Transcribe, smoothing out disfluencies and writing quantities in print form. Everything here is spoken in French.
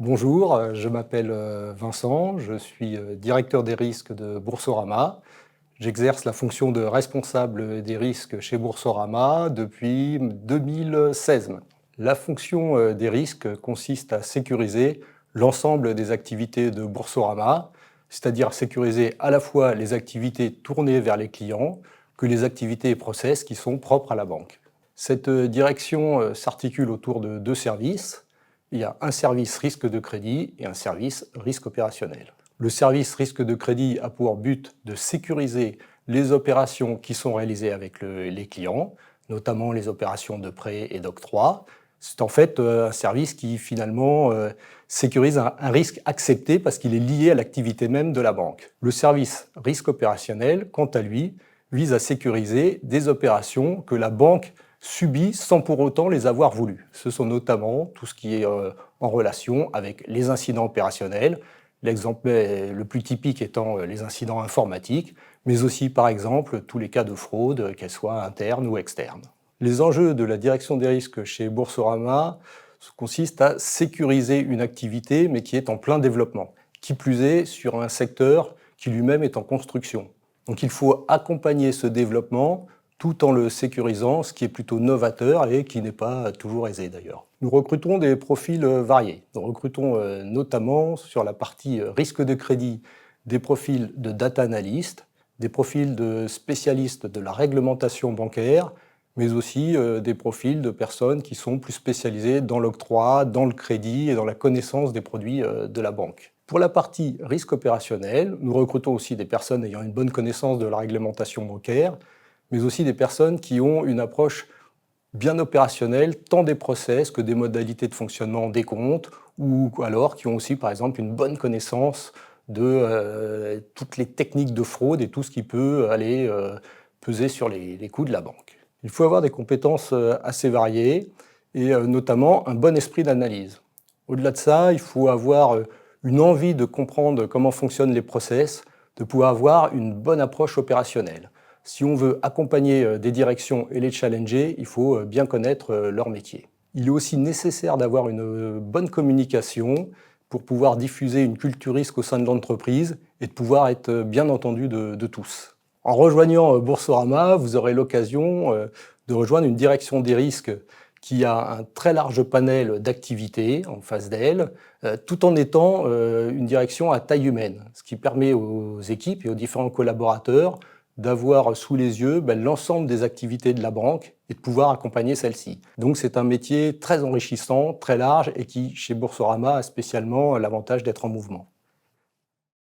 Bonjour, je m'appelle Vincent, je suis directeur des risques de Boursorama. J'exerce la fonction de responsable des risques chez Boursorama depuis 2016 maintenant. La fonction des risques consiste à sécuriser l'ensemble des activités de Boursorama, c'est-à-dire sécuriser à la fois les activités tournées vers les clients que les activités et process qui sont propres à la banque. Cette direction s'articule autour de deux services. Il y a un service risque de crédit et un service risque opérationnel. Le service risque de crédit a pour but de sécuriser les opérations qui sont réalisées avec les clients, notamment les opérations de prêt et d'octroi. C'est en fait un service qui finalement sécurise un risque accepté parce qu'il est lié à l'activité même de la banque. Le service risque opérationnel, quant à lui, vise à sécuriser des opérations que la banque subit sans pour autant les avoir voulues. Ce sont notamment tout ce qui est en relation avec les incidents opérationnels, l'exemple le plus typique étant les incidents informatiques, mais aussi par exemple tous les cas de fraude, qu'elles soient internes ou externes. Les enjeux de la direction des risques chez Boursorama consistent à sécuriser une activité mais qui est en plein développement, qui plus est sur un secteur qui lui-même est en construction. Donc il faut accompagner ce développement tout en le sécurisant, ce qui est plutôt novateur et qui n'est pas toujours aisé d'ailleurs. Nous recrutons des profils variés. Nous recrutons notamment sur la partie risque de crédit des profils de data analyst, des profils de spécialistes de la réglementation bancaire, mais aussi des profils de personnes qui sont plus spécialisées dans l'octroi, dans le crédit et dans la connaissance des produits de la banque. Pour la partie risque opérationnel, nous recrutons aussi des personnes ayant une bonne connaissance de la réglementation bancaire, mais aussi des personnes qui ont une approche bien opérationnelle, tant des process que des modalités de fonctionnement des comptes, ou alors qui ont aussi, par exemple, une bonne connaissance de toutes les techniques de fraude et tout ce qui peut aller peser sur les coûts de la banque. Il faut avoir des compétences assez variées et notamment un bon esprit d'analyse. Au-delà de ça, il faut avoir une envie de comprendre comment fonctionnent les process, de pouvoir avoir une bonne approche opérationnelle. Si on veut accompagner des directions et les challenger, il faut bien connaître leur métier. Il est aussi nécessaire d'avoir une bonne communication pour pouvoir diffuser une culture risque au sein de l'entreprise et de pouvoir être bien entendu de tous. En rejoignant Boursorama, vous aurez l'occasion de rejoindre une direction des risques qui a un très large panel d'activités en face d'elle, tout en étant une direction à taille humaine, ce qui permet aux équipes et aux différents collaborateurs d'avoir sous les yeux l'ensemble des activités de la banque et de pouvoir accompagner celle-ci. Donc c'est un métier très enrichissant, très large et qui, chez Boursorama, a spécialement l'avantage d'être en mouvement.